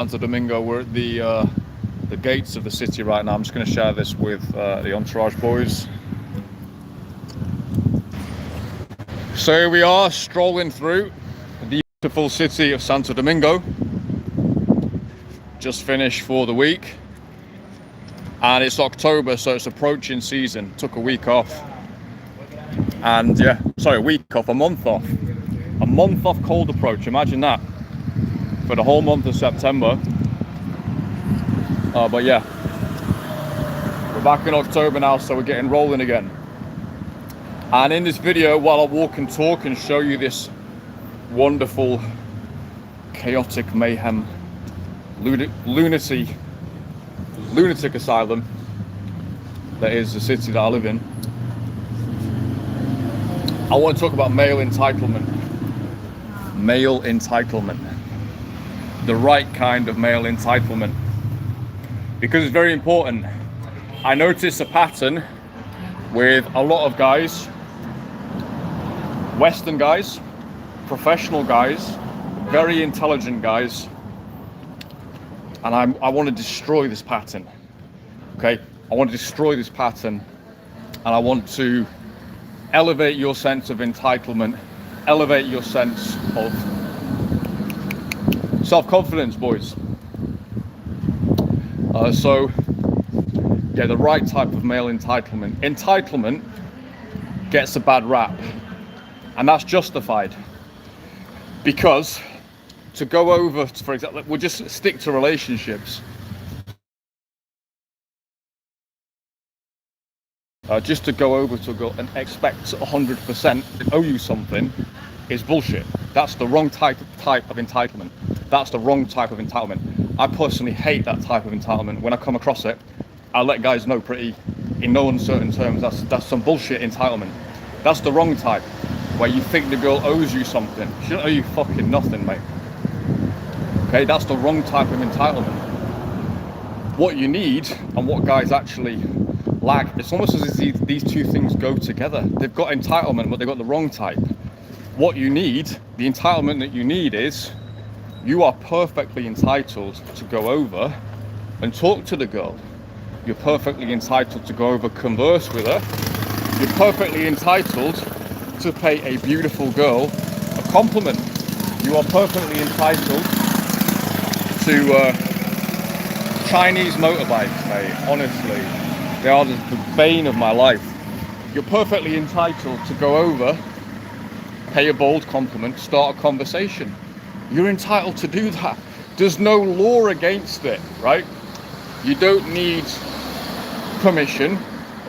Santo Domingo. We're at the gates of the city right now. I'm just going to share this with the Entourage boys. So here we are, strolling through the beautiful city of Santo Domingo. Just finished for the week, and it's October, so it's approaching season. Took a week off, and a week off, a month off. A month off cold approach, imagine that, for the whole month of September. But yeah, we're back in October now, so we're getting rolling again. And in this video, while I walk and talk and show you this wonderful, chaotic mayhem, lunatic asylum that is the city that I live in, I want to talk about male entitlement. Male entitlement. The right kind of male entitlement. Because it's very important. I notice a pattern with a lot of guys, Western guys, professional guys, very intelligent guys, and I want to destroy this pattern. Okay? I want to destroy this pattern, and I want to elevate your sense of entitlement, elevate your sense of self-confidence, boys. The right type of male entitlement. Entitlement gets a bad rap, and that's justified. Because to go over, for example, we'll just stick to relationships. Just to go over to a girl and expect 100% to owe you something is bullshit. That's the wrong type of entitlement. That's the wrong type of entitlement. I personally hate that type of entitlement. When I come across it, I'll let guys know in no uncertain terms, that's some bullshit entitlement. That's the wrong type, where you think the girl owes you something. She don't owe you fucking nothing, mate. Okay, that's the wrong type of entitlement. What you need, and what guys actually lack, it's almost as if these two things go together. They've got entitlement, but they've got the wrong type. What you need, the entitlement that you need is, you are perfectly entitled to go over and talk to the girl. You're perfectly entitled to go over, converse with her. You're perfectly entitled to pay a beautiful girl a compliment. You are perfectly entitled to Chinese motorbikes, mate. Honestly, they are the bane of my life. You're perfectly entitled to go over, pay a bold compliment, start a conversation. You're entitled to do that. There's no law against it, right? You don't need permission,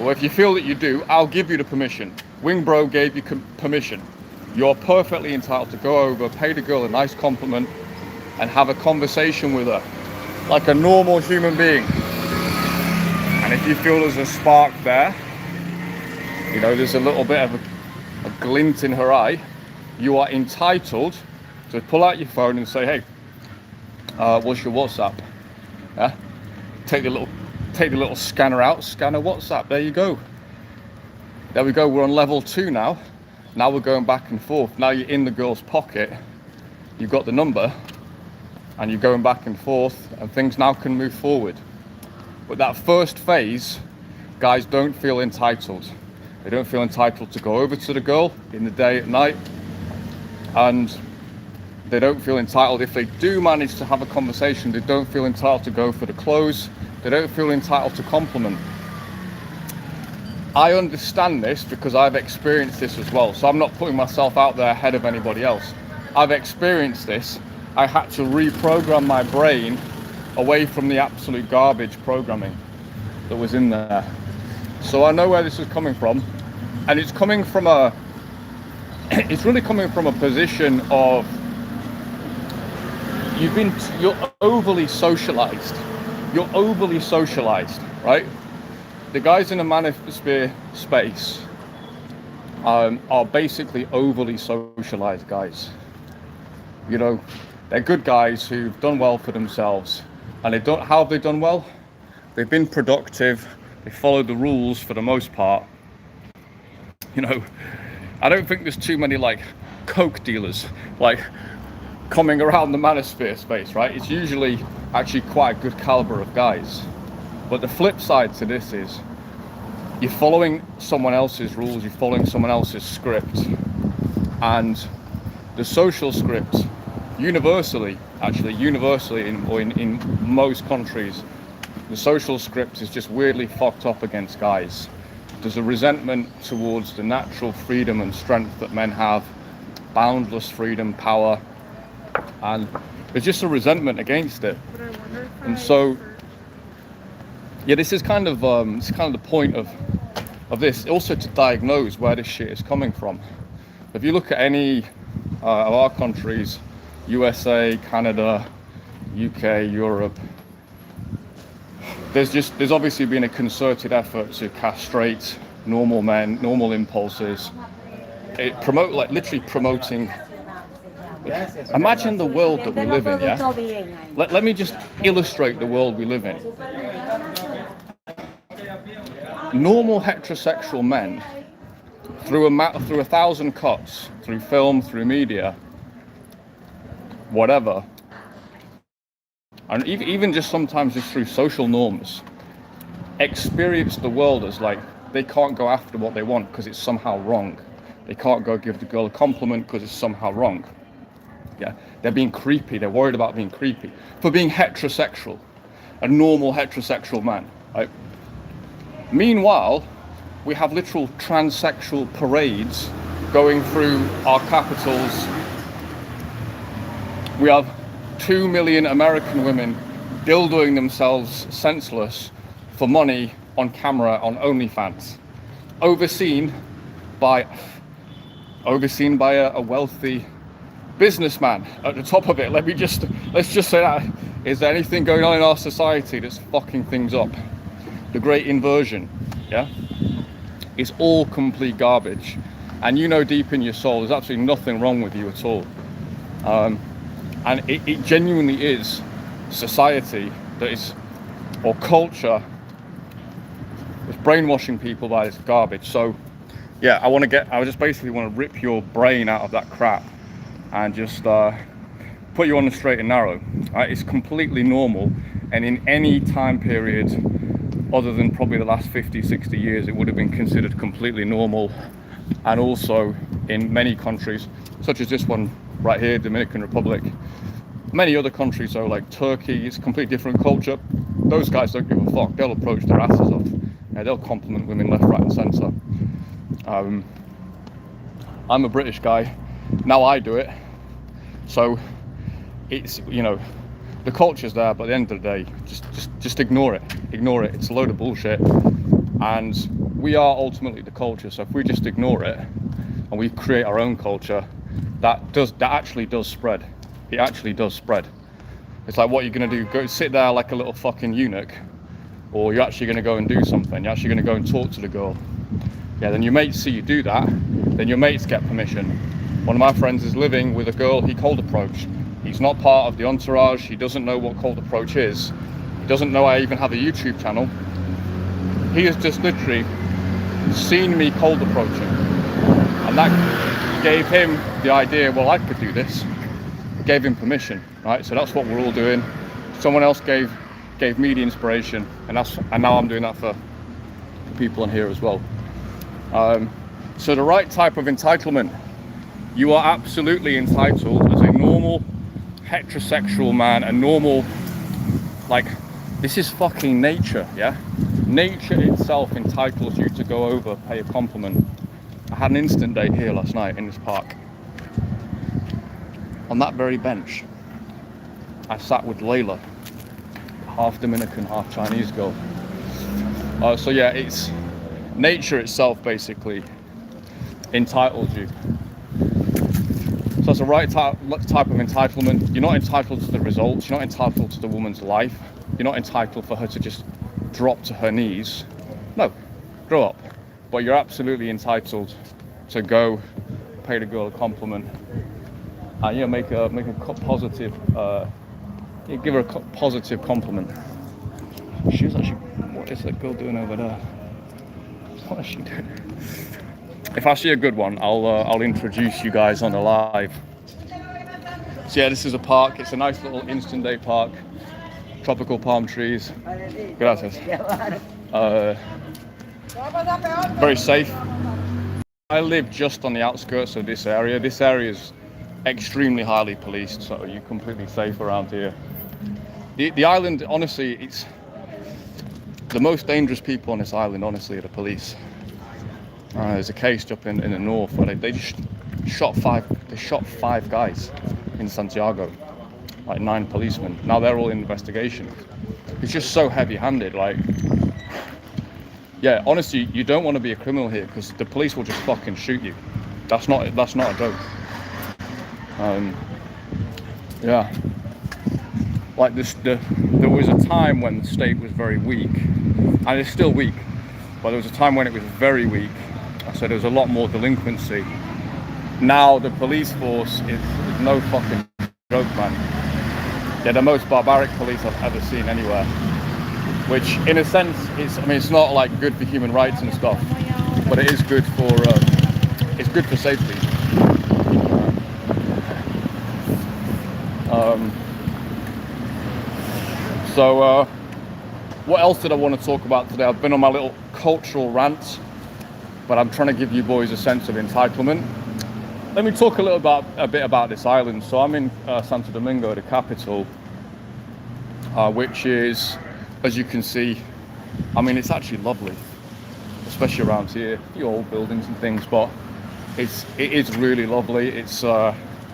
or if you feel that you do, I'll give you the permission. Wingbro gave you permission. You're perfectly entitled to go over, pay the girl a nice compliment, and have a conversation with her like a normal human being. And if you feel there's a spark there, there's a little bit of a glint in her eye, you are entitled to pull out your phone and say, hey, what's your WhatsApp? Yeah? Take the little scanner out, scan her WhatsApp. There you go. There we go. We're on level 2 now. Now we're going back and forth. Now you're in the girl's pocket. You've got the number, and you're going back and forth, and things now can move forward. But that first phase, guys don't feel entitled. They don't feel entitled to go over to the girl in the day, at night, and they don't feel entitled, if they do manage to have a conversation, they don't feel entitled to go for the close. They don't feel entitled to compliment. I understand this because I've experienced this as well. So I'm not putting myself out there ahead of anybody else. I've experienced this. I had to reprogram my brain away from the absolute garbage programming that was in there. So I know where this is coming from. And it's coming from it's really coming from a position of, you're overly socialized. You're overly socialized, right? The guys in the manosphere space are basically overly socialized guys. They're good guys who've done well for themselves. And how have they done well? They've been productive. They followed the rules for the most part. I don't think there's too many coke dealers. coming around the manosphere space, right? It's usually actually quite a good caliber of guys. But the flip side to this is you're following someone else's rules, you're following someone else's script, and the social script, universally in most countries, the social script is just weirdly fucked up against guys. There's a resentment towards the natural freedom and strength that men have, boundless freedom, power, and there's just a resentment against it. And so, yeah, this is kind of the point of this, also to diagnose where this shit is coming from. If you look at any of our countries, USA, Canada, UK, Europe, there's obviously been a concerted effort to castrate normal men, normal impulses. Literally promoting. Imagine the world that we live in, yeah? Let me just illustrate the world we live in. Normal heterosexual men, through 1,000 cuts, through film, through media, whatever, and even just sometimes just through social norms, experience the world as like they can't go after what they want because it's somehow wrong. They can't go give the girl a compliment because it's somehow wrong. Yeah, they're being creepy. They're worried about being creepy for being heterosexual, a normal heterosexual man. Right? Meanwhile, we have literal transsexual parades going through our capitals. We have 2 million American women dildoing themselves senseless for money on camera on OnlyFans, overseen by a wealthy businessman at the top of it. Let's just say that. Is there anything going on in our society that's fucking things up? The great inversion, yeah? It's all complete garbage. And you know deep in your soul, there's absolutely nothing wrong with you at all. And it genuinely is society that is, or culture, is brainwashing people by this garbage. So, yeah, I just basically want to rip your brain out of that crap and just put you on the straight and narrow. Right? It's completely normal, and in any time period other than probably the last 50, 60 years, it would have been considered completely normal. And also in many countries, such as this one right here, Dominican Republic, many other countries though, like Turkey, it's a completely different culture. Those guys don't give a fuck. They'll approach their asses off. Yeah, they'll compliment women left, right and centre. I'm a British guy. Now I do it. So it's, you know, the culture's there, but at the end of the day, just ignore it. Ignore it. It's a load of bullshit. And we are ultimately the culture. So if we just ignore it and we create our own culture, that actually does spread. It actually does spread. It's like, what you're going to do, go sit there like a little fucking eunuch, or you're actually going to go and do something. You're actually going to go and talk to the girl. Yeah, then your mates see you do that, then your mates get permission. One of my friends is living with a girl he cold approached. He's not part of the entourage. He doesn't know what cold approach is. He doesn't know I even have a YouTube channel. He has just literally seen me cold approaching. And that gave him the idea, well, I could do this. It gave him permission, right? So that's what we're all doing. Someone else gave me the inspiration, and now I'm doing that for people on here as well. So the right type of entitlement. You are absolutely entitled as a normal heterosexual man, a normal, like, this is fucking nature, yeah? Nature itself entitles you to go over, pay a compliment. I had an instant date here last night in this park. On that very bench, I sat with Layla, half Dominican, half Chinese girl. So yeah, it's nature itself basically entitles you. So it's the right type of entitlement. You're not entitled to the results. You're not entitled to the woman's life. You're not entitled for her to just drop to her knees. No, grow up. But you're absolutely entitled to go pay the girl a compliment and make a positive, give her a positive compliment. She was actually, what is that girl doing over there? What is she doing? If I see a good one, I'll introduce you guys on the live. So yeah, this is a park. It's a nice little instant day park. Tropical palm trees. Gracias. Very safe. I live just on the outskirts of this area. This area is extremely highly policed, so you're completely safe around here. The island, honestly, it's the most dangerous people on this island, honestly, are the police. There's a case up in the north where they just shot five guys in Santiago, like 9 policemen. Now they're all in investigation. It's just so heavy-handed. Like, yeah, honestly, you don't want to be a criminal here because the police will just fucking shoot you. That's not a joke. Yeah, like this. There was a time when the state was very weak, and it's still weak. But there was a time when it was very weak. So there was a lot more delinquency. Now the police force is no fucking joke, man. They're the most barbaric police I've ever seen anywhere. Which, in a sense, it's not like good for human rights and stuff, but it is good for it's good for safety. So what else did I want to talk about today? I've been on my little cultural rant, but I'm trying to give you boys a sense of entitlement. Let me talk a bit about this island. So I'm in Santo Domingo, the capital, which is, as you can see, I mean, it's actually lovely, especially around here. A few old buildings and things, but it is really lovely. It's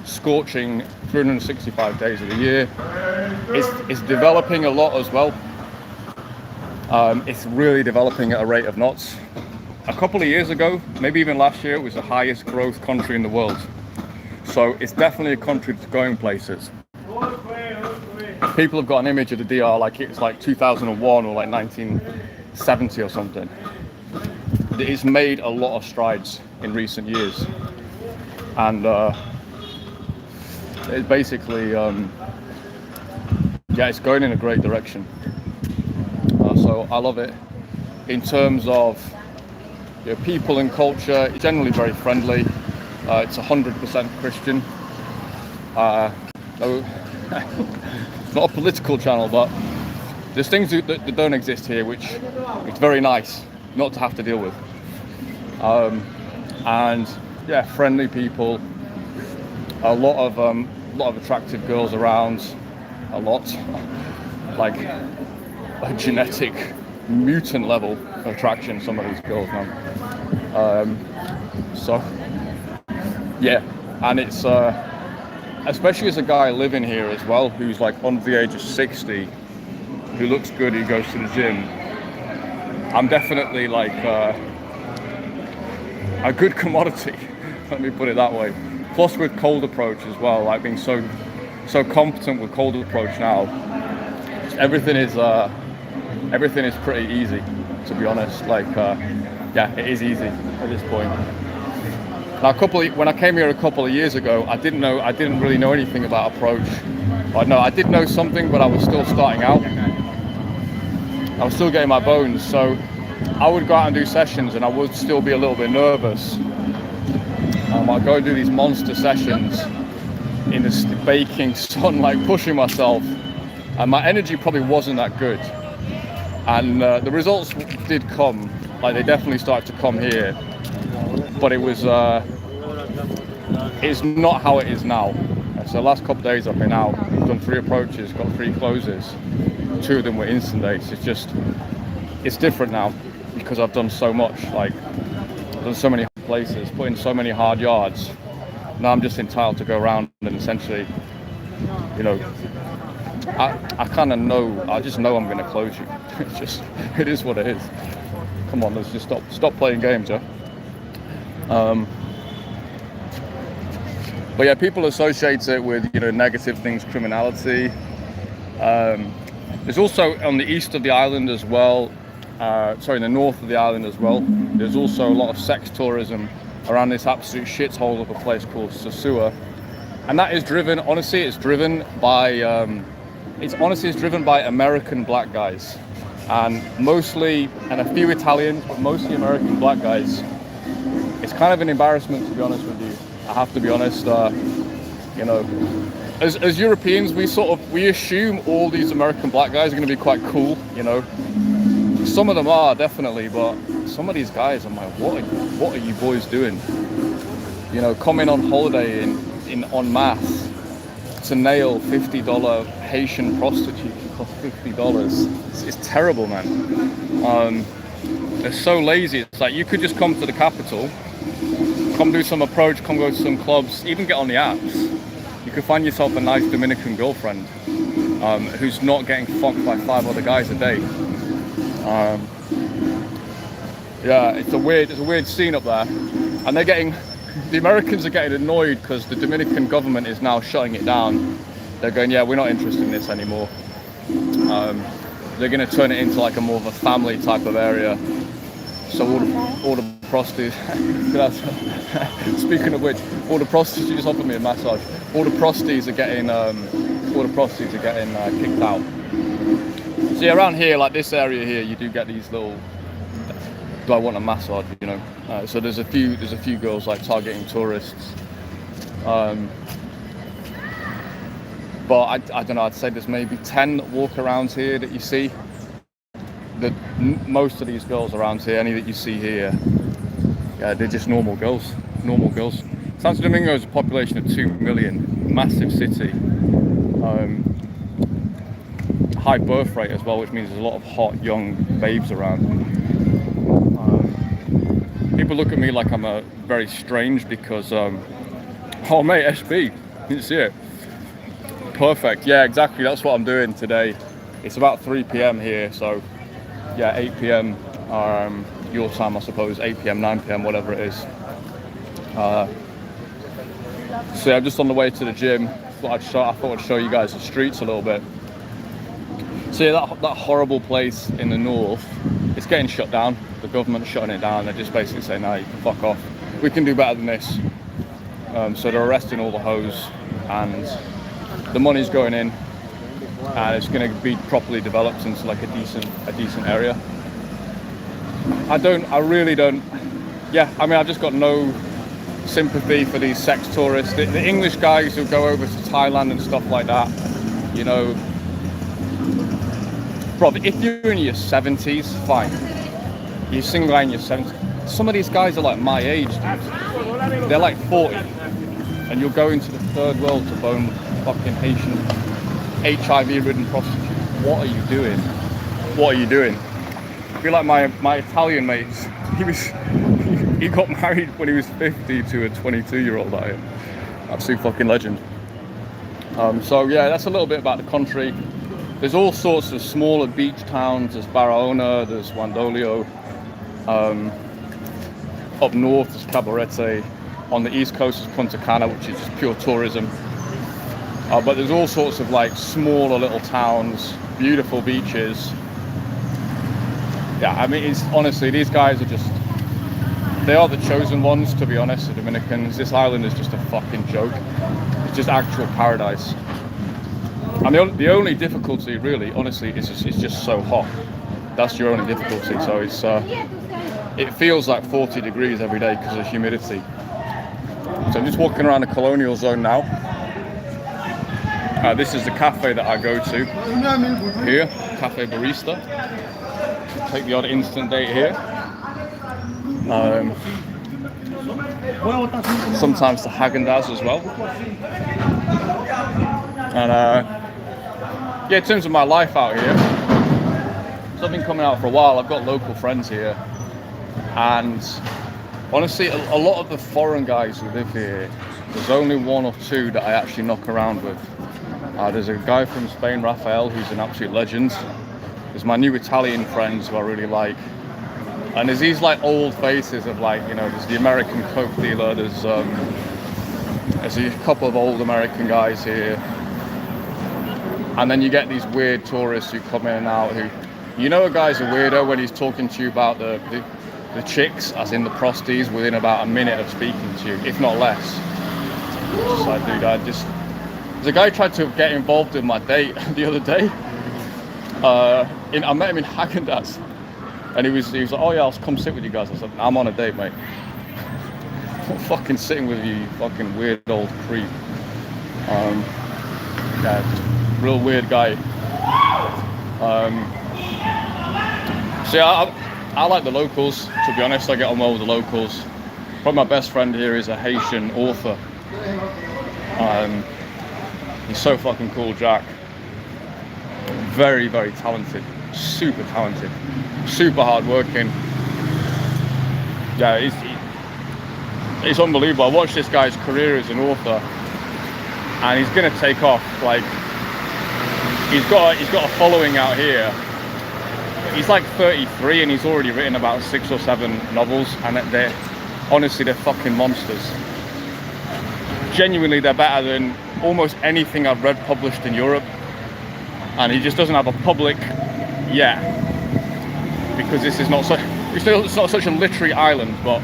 scorching 365 days of the year. It's developing a lot as well. It's really developing at a rate of knots. A couple of years ago, maybe even last year, it was the highest growth country in the world. So it's definitely a country that's going places. People have got an image of the DR like it's like 2001 or like 1970 or something. It's made a lot of strides in recent years, and it's basically yeah, it's going in a great direction. So I love it. In terms of people and culture, it's generally very friendly. It's 100% Christian. It's not a political channel, but there's things that don't exist here, which it's very nice not to have to deal with. And yeah, friendly people, a lot of attractive girls around, a lot, like a genetic mutant level of attraction, some of these girls, man. So yeah, and it's especially as a guy living here as well, who's like under the age of 60, who looks good, who goes to the gym, I'm definitely like a good commodity, let me put it that way. Plus with cold approach as well, like being so competent with cold approach now, everything is pretty easy, to be honest. Like yeah, it is easy at this point. Now, when I came here a couple of years ago, I didn't really know anything about approach. I did know something, but I was still starting out. I was still getting my bones, so I would go out and do sessions, and I would still be a little bit nervous. I'd go and do these monster sessions in this baking sun, like pushing myself, and my energy probably wasn't that good. And the results did come, like they definitely started to come here, but it was it's not how it is now. So the last couple of days I've been out, done 3 approaches, got 3 closes, 2 of them were instant dates. It's different now because I've done so much, like I've done so many places, put in so many hard yards. Now I'm just entitled to go around and essentially, you know, I kind of know, I just know I'm going to close you. It is what it is. Come on, let's just stop playing games, yeah? But yeah, people associate it with, you know, negative things, criminality. There's also on the east of the island as well, in the north of the island as well, there's also a lot of sex tourism around this absolute shithole of a place called Sosua. And that is driven, honestly, it's driven by American black guys. And a few Italians, but mostly American black guys. It's kind of an embarrassment, to be honest with you. I have to be honest, you know, as Europeans, we assume all these American black guys are going to be quite cool, you know. Some of them are definitely, but some of these guys, I'm like, what are you boys doing? You know, coming on holiday in en masse to nail $50 Haitian prostitute for $50. It's terrible, man. They're so lazy. It's like you could just come to the capital, come do some approach, come go to some clubs, even get on the apps. You could find yourself a nice Dominican girlfriend who's not getting fucked by 5 other guys a day. Yeah, it's a weird scene up there, and the Americans are getting annoyed because the Dominican government is now shutting it down. They're going, yeah, we're not interested in this anymore. They're going to turn it into like a more of a family type of area. So all the prostitutes, speaking of which, all the prostitutes offered me a massage. All the prostitutes are getting kicked out. So yeah, around here, like this area here, you do get these little, do I want a massage, you know? So there's a few girls like targeting tourists. But I don't know, I'd say there's maybe 10 walk around here that you see. Most of these girls around here, any that you see here, yeah, they're just normal girls. Santo Domingo is a population of 2 million, massive city. High birth rate as well, which means there's a lot of hot young babes around. People look at me like I'm very strange because, oh mate, SB, you see it? Perfect, yeah, exactly, that's what I'm doing today. It's about 3 p.m. here, so yeah, 8 p.m. Your time, I suppose, 8 p.m., 9 p.m., whatever it is. So yeah, I'm just on the way to the gym. I thought I'd show you guys the streets a little bit. So yeah, that horrible place in the north, it's getting shut down. The government's shutting it down. They're just basically saying, no, you can fuck off. We can do better than this. So they're arresting all the hoes, and the money's going in, and it's going to be properly developed into like a decent area. I really don't. Yeah, I mean, I've just got no sympathy for these sex tourists. The English guys who go over to Thailand and stuff like that, you know. Bro, if you're in your 70s, fine. You're a single guy in your 70s. Some of these guys are like my age, dude. They're like 40. And you're going to the third world to bone fucking Haitian, HIV-ridden prostitutes. What are you doing? What are you doing? I feel like my Italian mates, he got married when he was 50 to a 22-year-old. Absolute fucking legend. So yeah, that's a little bit about the country. There's all sorts of smaller beach towns. There's Barahona, there's Wandolio. Up north there's Cabarete. On the east coast is Punta Cana, which is just pure tourism. But there's all sorts of like smaller little towns, beautiful beaches. Yeah, I mean, it's honestly, these guys are just, they are the chosen ones, to be honest, the Dominicans. This island is just a fucking joke. It's just actual paradise. And the only difficulty, really, honestly, is it's just so hot. That's your only difficulty. So it feels like 40 degrees every day because of humidity. So I'm just walking around the colonial zone now. This is the cafe that I go to here, Cafe Barista. Take the odd instant date here. Sometimes the Haagen-Dazs as well. And yeah, in terms of my life out here, so I've been coming out for a while. I've got local friends here, and honestly, a lot of the foreign guys who live here, there's only 1 or 2 that I actually knock around with. There's a guy from Spain, Rafael, who's an absolute legend. There's my new Italian friends who I really like. And there's these like old faces of like, you know, there's the American coke dealer, there's a couple of old American guys here. And then you get these weird tourists who come in and out who, you know, a guy's a weirdo when he's talking to you about the chicks, as in the prosties, within about a minute of speaking to you, if not less. It's just like, dude, there's a guy tried to get involved in my date the other day. I met him in Haagen-Dazs, and he was like, oh yeah, I'll come sit with you guys. I said, I'm on a date, mate. I'm not fucking sitting with you, you fucking weird old creep. yeah, real weird guy. So yeah, I like the locals, to be honest. I get on well with the locals. Probably my best friend here is a Haitian author. He's so fucking cool, Jack. Very, very talented. Super talented. Super hardworking. Yeah, he's unbelievable. I watched this guy's career as an author, and he's gonna take off. Like, he's got a following out here. He's like 33 and he's already written about 6 or 7 novels, and they're fucking monsters. Genuinely, they're better than almost anything I've read published in Europe, and he just doesn't have a public yet because this is not so. It's not such a literary island, but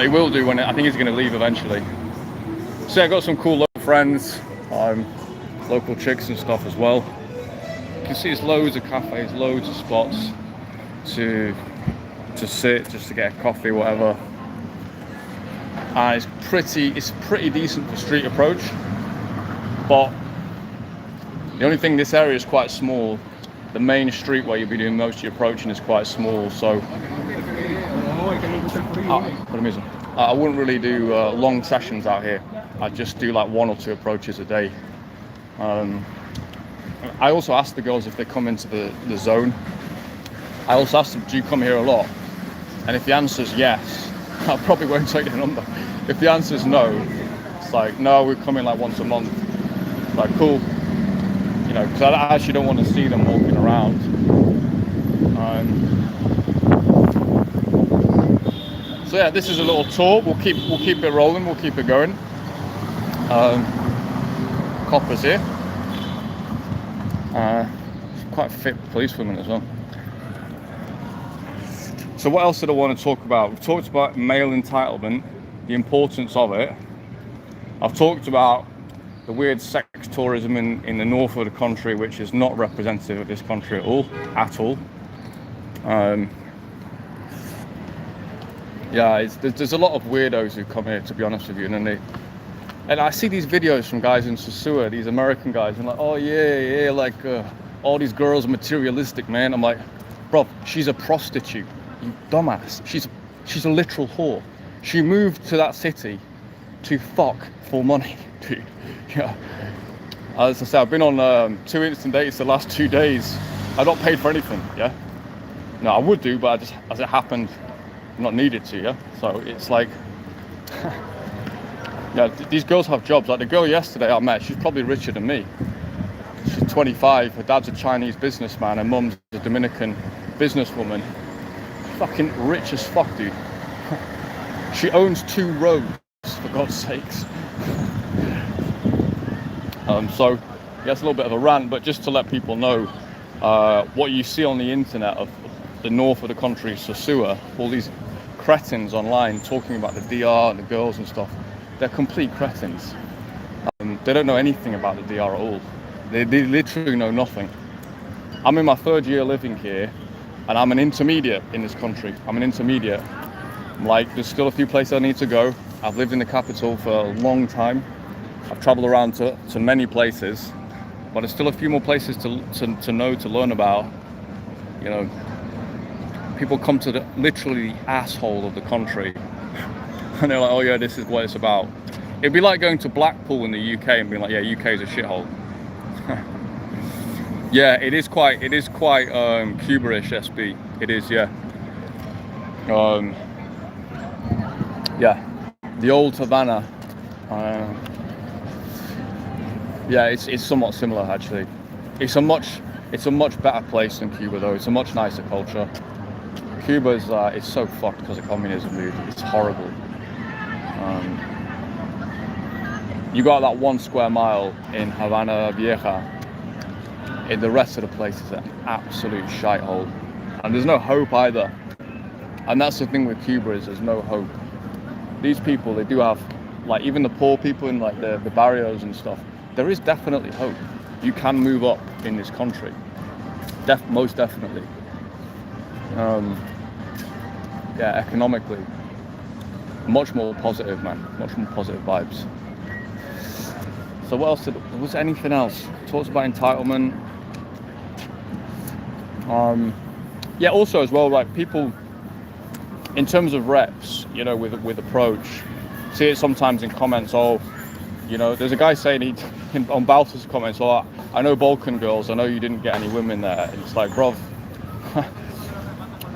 he will do when I think he's going to leave eventually. So I got some cool local friends, local chicks and stuff as well. You can see there's loads of cafes, loads of spots to sit, just to get a coffee, whatever. And it's pretty decent for street approach, but the only thing, this area is quite small. The main street where you'll be doing most of your approaching is quite small, so I wouldn't really do long sessions out here. I'd just do like 1 or 2 approaches a day. I also ask the girls if they come into the zone. I also ask them, do you come here a lot? And if the answer is yes, I probably won't take the number. If the answer is no, it's like, no, we come in like once a month. Like, cool. You know, because I actually don't want to see them walking around. So yeah, this is a little tour. We'll keep it rolling. We'll keep it going. Coppers here. Quite fit policewomen as well. So what else did I want to talk about? We've talked about male entitlement, the importance of it. I've talked about the weird sex tourism in the north of the country, which is not representative of this country at all. Yeah, there's a lot of weirdos who come here, to be honest with you, and I see these videos from guys in Sosua, these American guys, and like, oh yeah, like all these girls are materialistic, man. I'm like, bro, she's a prostitute, you dumbass. She's a literal whore. She moved to that city to fuck for money, dude. Yeah. As I said, I've been on 2 instant dates the last 2 days. I not paid for anything, yeah. No, I would do, but I just, as it happened, I'm not needed to, yeah. So it's like, yeah, these girls have jobs. Like the girl yesterday I met, she's probably richer than me. She's 25. Her dad's a Chinese businessman. Her mum's a Dominican businesswoman. Fucking rich as fuck, dude. She owns 2 roads, for God's sakes. So, yeah, it's a little bit of a rant, but just to let people know, what you see on the internet of the north of the country, Sosua, all these cretins online talking about the DR and the girls and stuff, they're complete cretins. They don't know anything about the DR at all. They literally know nothing. I'm in my 3rd year living here, and I'm an intermediate in this country. I'm an intermediate. Like, there's still a few places I need to go. I've lived in the capital for a long time. I've traveled around to many places, but there's still a few more places to know, to learn about. You know, people come to the literally asshole of the country, and they're like, oh yeah, this is what it's about. It'd be like going to Blackpool in the UK and being like, yeah, UK is a shithole. Yeah, it is quite Cuba-ish, SB. It is, yeah. Yeah, the old Havana. Yeah, it's somewhat similar actually. It's a much better place than Cuba though. It's a much nicer culture. Cuba's it's so fucked because of communism, dude. It's horrible. You got that 1 square mile in Havana Vieja. The rest of the place is an absolute shithole, and there's no hope either. And that's the thing with Cuba, is there's no hope. These people, they do have, like, even the poor people in like the barrios and stuff, there is definitely hope. You can move up in this country, most definitely. Yeah, economically, much more positive, man. Much more positive vibes. So what else was there anything else? Talks about entitlement. Yeah, also as well, like people, in terms of reps, you know, with approach, see it sometimes in comments, oh, you know, there's a guy saying on Balthus comments, oh, I know Balkan girls, I know you didn't get any women there. And it's like, bruv,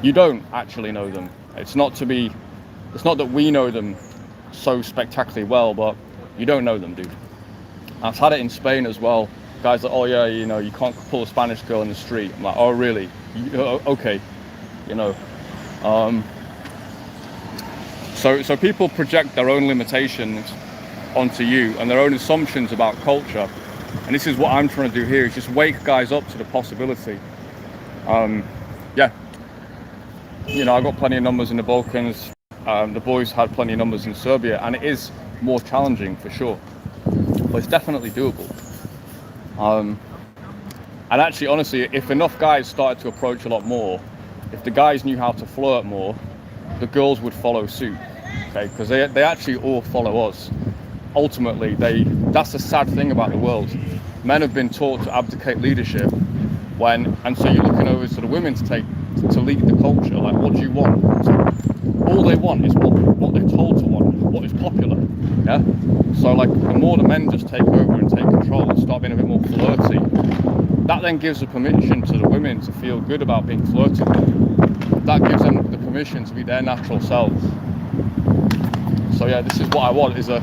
you don't actually know them. It's not that we know them so spectacularly well, but you don't know them, dude. I've had it in Spain as well. Guys like, oh yeah, you know, you can't pull a Spanish girl in the street. I'm like, oh really? Okay, you know. So people project their own limitations onto you and their own assumptions about culture. And this is what I'm trying to do here, is just wake guys up to the possibility. Yeah, you know, I got plenty of numbers in the Balkans. The boys had plenty of numbers in Serbia, and it is more challenging for sure, but it's definitely doable. And actually, honestly, if enough guys started to approach a lot more, if the guys knew how to flirt more, the girls would follow suit, okay? Because they actually all follow us. Ultimately, that's the sad thing about the world. Men have been taught to abdicate leadership, and so you're looking over to the women to lead the culture. Like, what do you want? So all they want is what they're told to want, what is popular. Yeah. So like, the more the men just take over and take control and start being a bit more flirty, that then gives the permission to the women to feel good about being flirted with. That gives them the permission to be their natural selves. So yeah, this is what I want, is an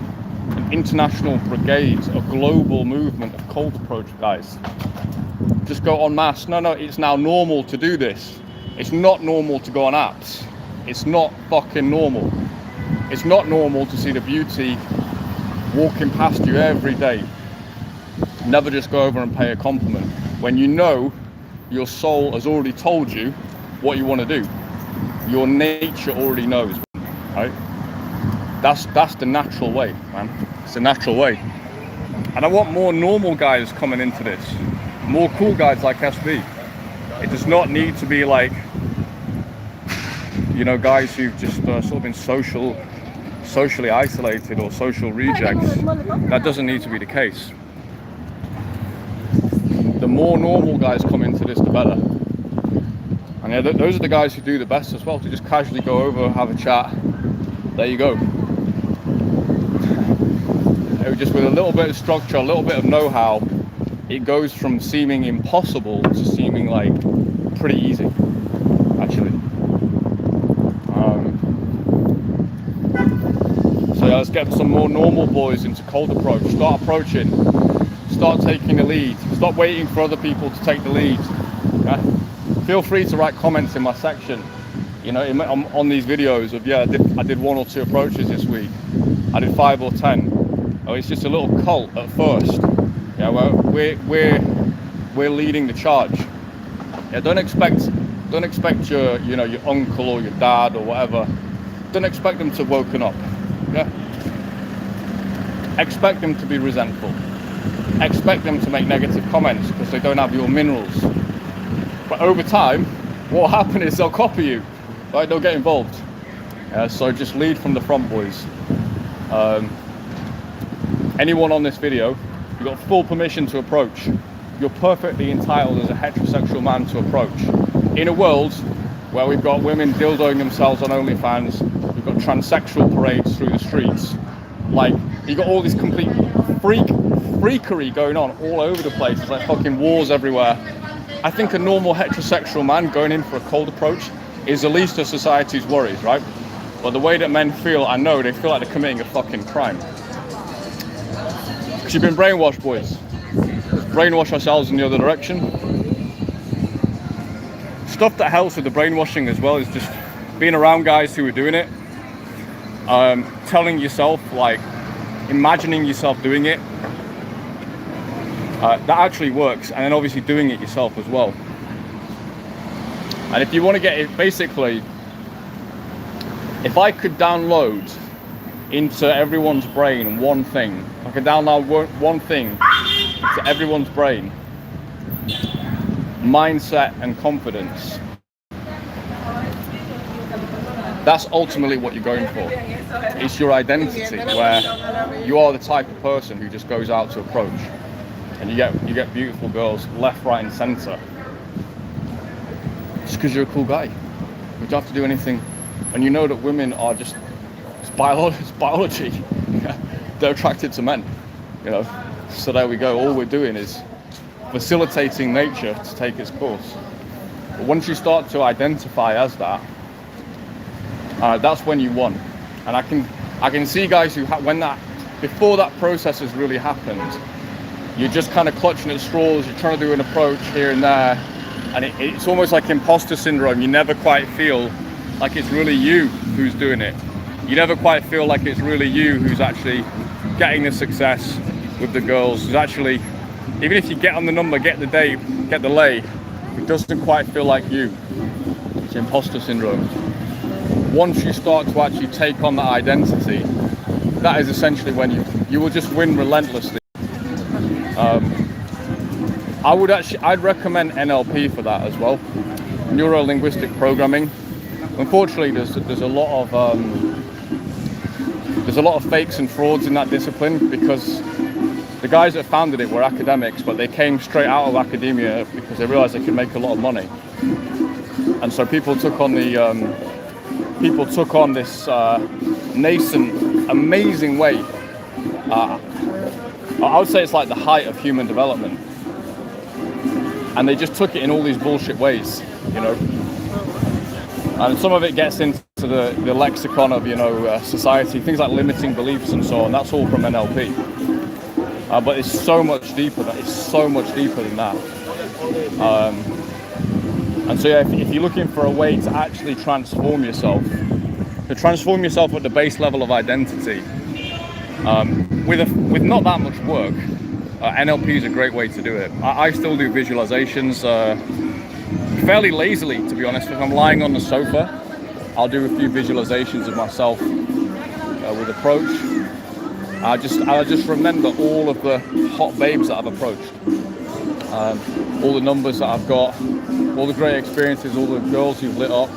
international brigade, a global movement of cold approach guys. Just go en masse. No, it's now normal to do this. It's not normal to go on apps. It's not fucking normal. It's not normal to see the beauty walking past you every day. Never just go over and pay a compliment when you know your soul has already told you what you want to do. Your nature already knows, right? That's the natural way, man. It's the natural way. And I want more normal guys coming into this. More cool guys like SB. It does not need to be like, you know, guys who've just sort of been socially isolated or social rejects. That doesn't need to be the case. The more normal guys come into this, the better. And yeah, those are the guys who do the best as well, to just casually go over, have a chat. There you go. Just with a little bit of structure, a little bit of know-how, it goes from seeming impossible to seeming like pretty easy, actually. So yeah, let's get some more normal boys into cold approach. Start approaching. Start taking the lead. Stop waiting for other people to take the lead. Okay? Feel free to write comments in my section. You know, on these videos of, yeah, I did 1 or 2 approaches this week. I did 5 or 10. Oh, it's just a little cult at first. Yeah, well, we're leading the charge. Yeah, don't expect your, you know, your uncle or your dad or whatever. Don't expect them to have woken up. Yeah. Expect them to be resentful. Expect them to make negative comments because they don't have your minerals. But over time, what will happen is they'll copy you, right? They'll get involved. So just lead from the front, boys. Anyone on this video, you've got full permission to approach. You're perfectly entitled as a heterosexual man to approach. In a world where we've got women dildoing themselves on OnlyFans, we've got transsexual parades through the streets, like, you got all this complete freakery going on all over the place. It's like fucking wars everywhere. I think a normal heterosexual man going in for a cold approach is the least of society's worries, right? But the way that men feel, I know they feel like they're committing a fucking crime. Because you've been brainwashed, boys. Let's brainwash ourselves in the other direction. Stuff that helps with the brainwashing as well is just being around guys who are doing it. Telling yourself, like, imagining yourself doing it. That actually works. And then obviously doing it yourself as well. And if you want to get it, basically, if I could download into everyone's brain one thing, if I could download one thing to everyone's brain, mindset and confidence, That's ultimately what you're going for. It's your identity, where you are the type of person who just goes out to approach, and you get beautiful girls left, right, and centre, just because you're a cool guy. You don't have to do anything, and you know that women are just it's biology. They're attracted to men, you know. So there we go. All we're doing is facilitating nature to take its course. But once you start to identify as that, that's when you won. And I can see guys who before that process has really happened, you're just kind of clutching at straws. You're trying to do an approach here and there, and it's almost like imposter syndrome. You never quite feel like it's really you who's doing it. You never quite feel like it's really you who's actually getting the success with the girls. Who's actually, even if you get on the number, get the day, get the lay, it doesn't quite feel like you. It's imposter syndrome. Once you start to actually take on that identity, that is essentially when you will just win relentlessly. I'd recommend NLP for that as well, neuro-linguistic programming. Unfortunately, there's a lot of fakes and frauds in that discipline, because the guys that founded it were academics, but they came straight out of academia because they realized they could make a lot of money, and so people took on this nascent, amazing way. I would say it's like the height of human development, and they just took it in all these bullshit ways, you know. And some of it gets into the lexicon of, you know, society, things like limiting beliefs and so on. That's all from NLP. But it's so much deeper. It's so much deeper than that. And so, yeah, if you're looking for a way to actually transform yourself at the base level of identity, with not that much work, NLP is a great way to do it. I still do visualizations fairly lazily, to be honest. If I'm lying on the sofa, I'll do a few visualizations of myself with approach. I just remember all of the hot babes that I've approached, all the numbers that I've got, all the great experiences, all the girls who've lit up,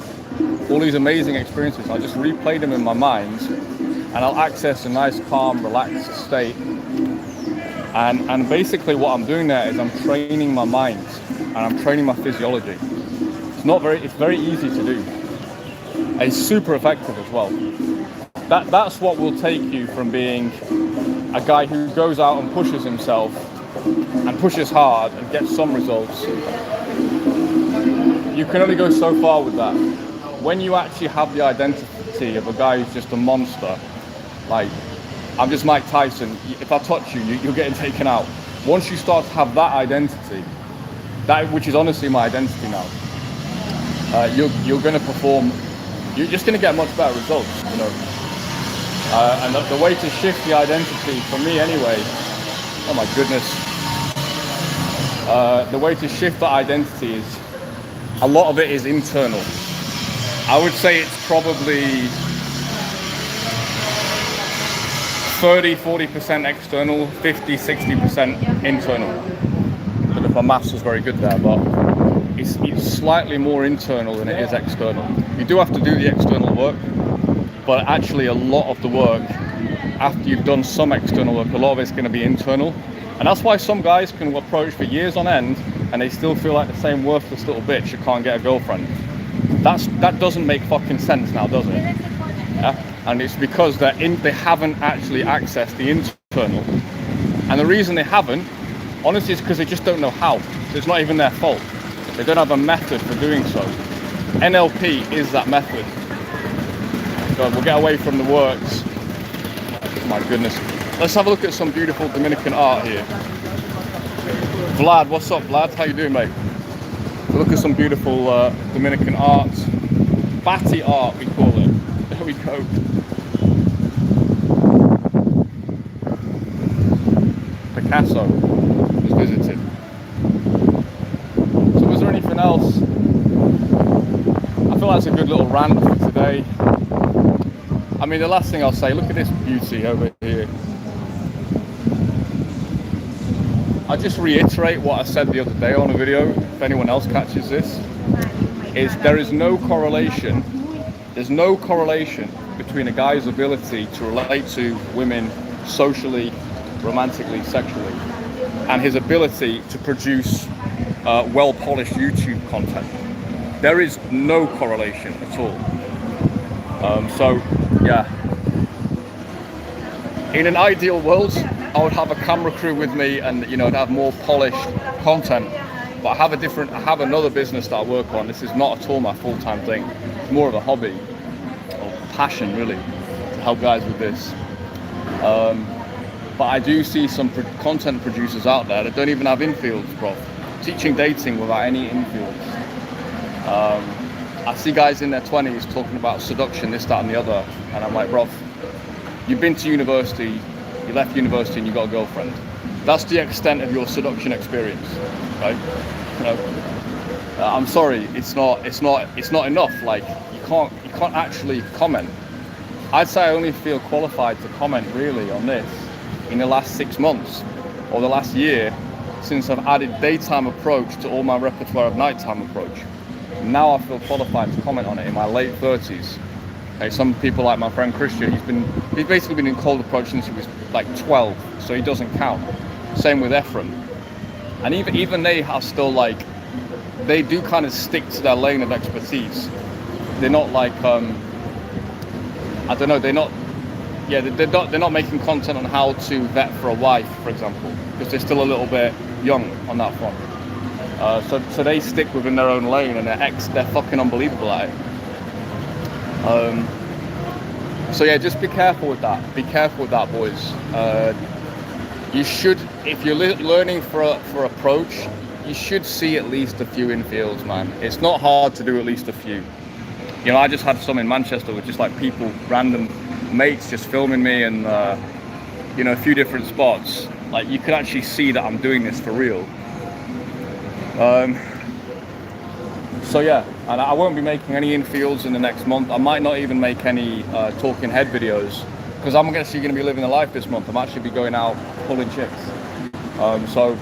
all these amazing experiences. I just replay them in my mind, and I'll access a nice, calm, relaxed state. And basically what I'm doing there is I'm training my mind, and I'm training my physiology. It's very easy to do. It's super effective as well. That's what will take you from being a guy who goes out and pushes himself and pushes hard and gets some results. You can only go so far with that. When you actually have the identity of a guy who's just a monster, like, I'm just Mike Tyson, if I touch you, you're getting taken out. Once you start to have that identity, which is honestly my identity now, you're going to perform, you're just going to get much better results, you know. And the way to shift the identity, for me anyway, oh my goodness, the way to shift that identity is, a lot of it is internal. I would say it's probably 30-40% external, 50-60% internal. I don't know if my maths was very good there, but it's slightly more internal than it is external. You do have to do the external work, but actually a lot of the work, after you've done some external work, a lot of it's going to be internal. And that's why some guys can approach for years on end and they still feel like the same worthless little bitch who can't get a girlfriend. That doesn't make fucking sense now, does it? Yeah? And it's because they haven't actually accessed the internal. And the reason they haven't, honestly, is because they just don't know how. It's not even their fault. They don't have a method for doing so. NLP is that method. So we'll get away from the words. Oh my goodness. Let's have a look at some beautiful Dominican art here. Vlad, what's up, Vlad? How you doing, mate? We'll look at some beautiful Dominican art. Batty art, we call it. There we go. Picasso was visited. So was there anything else? I feel that's a good little rant for today. I mean, the last thing I'll say, look at this beauty over here. I'll just reiterate what I said the other day on a video, if anyone else catches this, is there is no correlation There's no correlation between a guy's ability to relate to women socially, romantically, sexually, and his ability to produce well-polished YouTube content. There is no correlation at all. So, yeah. In an ideal world, I would have a camera crew with me, and I'd have more polished content. But I have another business that I work on. This is not at all my full-time thing. It's more of a hobby, or passion, really, to help guys with this. But I do see some content producers out there that don't even have infields, bro. Teaching dating without any infields. I see guys in their 20s talking about seduction, this, that, and the other, and I'm like, bro, you've been to university, you left university, and you got a girlfriend. That's the extent of your seduction experience, right? I'm sorry, it's not enough. Like, you can't actually comment. I'd say I only feel qualified to comment really on this in the last 6 months or the last year, since I've added daytime approach to all my repertoire of nighttime approach. Now I feel qualified to comment on it in my late 30s. Okay, some people like my friend Christian, he's basically been in cold approach since he was like 12, so he doesn't count. Same with Ephraim. And even they are still like, they do kind of stick to their lane of expertise. They're not like, I don't know, they're not making content on how to vet for a wife, for example, because they're still a little bit young on that front. So they stick within their own lane, and they're fucking unbelievable at it. So yeah, just be careful with that. Be careful with that, boys. You should, if you're learning for approach, you should see at least a few infields, man. It's not hard to do at least a few. I just had some in Manchester with just like people, random mates, just filming me, and a few different spots. Like, you could actually see that I'm doing this for real. So yeah, and I won't be making any infields in the next month. I might not even make any talking head videos, because I'm actually going to be living the life this month. I'm actually be going out pulling chicks. So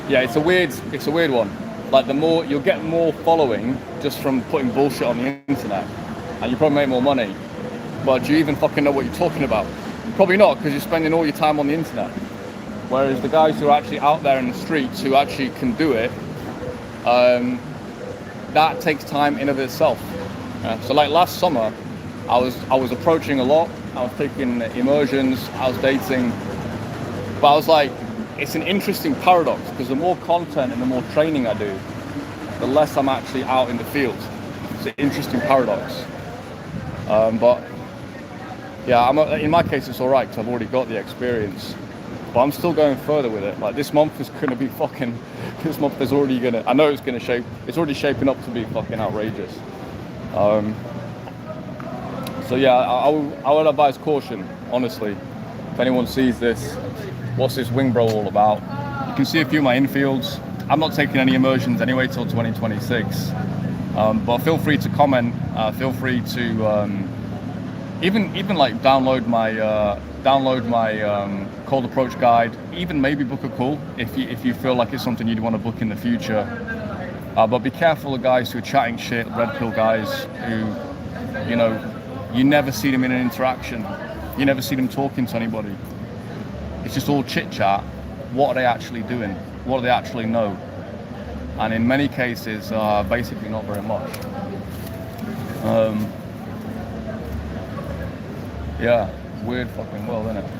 yeah, it's a weird one. Like, you'll get more following just from putting bullshit on the internet, and you probably make more money. But do you even fucking know what you're talking about? Probably not, because you're spending all your time on the internet. Whereas the guys who are actually out there in the streets, who actually can do it, that takes time in of itself. So like last summer, I was approaching a lot. I was taking immersions. I was dating, but I was like, it's an interesting paradox, because the more content and the more training I do, the less I'm actually out in the field. It's an interesting paradox. But yeah, in my case, it's all right, because I've already got the experience. But I'm still going further with it. Like, this month is going to be fucking. This month is already gonna. I know it's gonna shape. It's already shaping up to be fucking outrageous. So yeah, I would advise caution, honestly. If anyone sees this, what's this wing bro all about? You can see a few of my infields. I'm not taking any immersions anyway till 2026. But feel free to comment. Feel free to even like download my cold approach guide. Even maybe book a call if you feel like it's something you'd want to book in the future. But be careful of guys who are chatting shit, red pill guys who, you never see them in an interaction. You never see them talking to anybody. It's just all chit chat. What are they actually doing? What do they actually know? And in many cases, basically not very much. Yeah, weird fucking world, isn't it?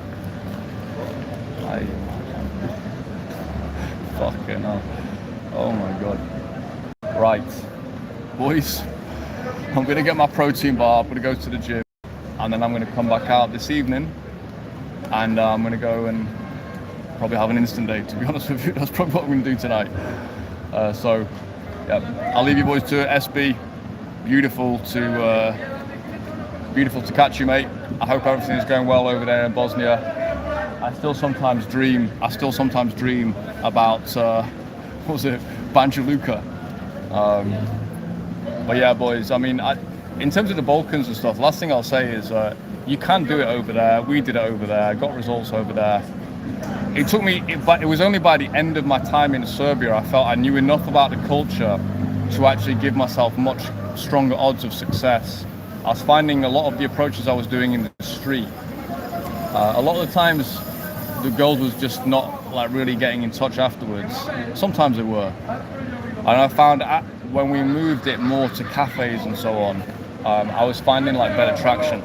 Fucking hell. Oh my god. Right, boys, I'm gonna get my protein bar, I'm gonna go to the gym, and then I'm gonna come back out this evening, and I'm gonna go and probably have an instant date, to be honest with you. That's probably what I'm gonna do tonight. So yeah, I'll leave you boys to it. SB, beautiful to catch you, mate. I hope everything is going well over there in Bosnia. I still sometimes dream about what was it, Banja Luka. But yeah, boys, I mean, in terms of the Balkans and stuff, last thing I'll say is you can do it over there. We did it over there, got results over there. But it was only by the end of my time in Serbia I felt I knew enough about the culture to actually give myself much stronger odds of success. I was finding a lot of the approaches I was doing in the street, a lot of the times the girls was just not like really getting in touch afterwards. Sometimes they were. And I found when we moved it more to cafes and so on, I was finding like better traction.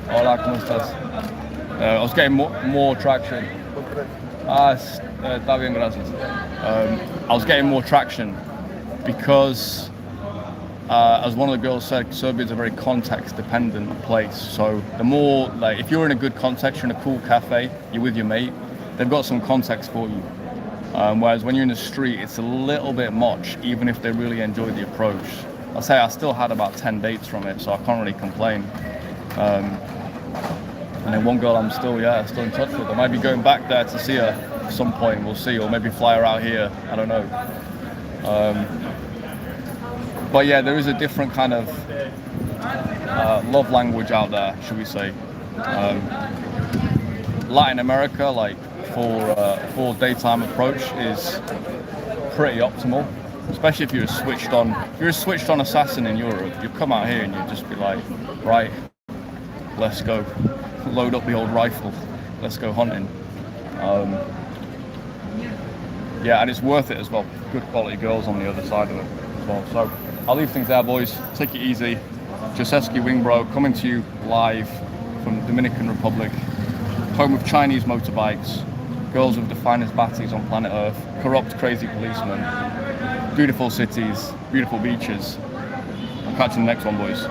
Hola, ¿cómo estás? I was getting more traction. Está bien, gracias. I was getting more traction because, as one of the girls said, Serbia is a very context-dependent place. So the more, like, if you're in a good context, you're in a cool cafe, you're with your mate, they've got some context for you. Whereas when you're in the street, it's a little bit much, even if they really enjoyed the approach. I'll say I still had about 10 dates from it, so I can't really complain. And then one girl I'm still in touch with. I might be going back there to see her at some point, we'll see, or maybe fly her out here, I don't know. But yeah, there is a different kind of love language out there, should we say. Latin America, like for daytime approach, is pretty optimal, especially if you're a switched on assassin in Europe. You come out here and you just be like, right, let's go, load up the old rifle, let's go hunting. Yeah, and it's worth it as well. Good quality girls on the other side of it as well. So I'll leave things there, boys. Take it easy. Joseski Wingbro coming to you live from the Dominican Republic, home of Chinese motorbikes, girls with the finest batties on planet Earth, corrupt, crazy policemen, beautiful cities, beautiful beaches. I'll catch you in the next one, boys.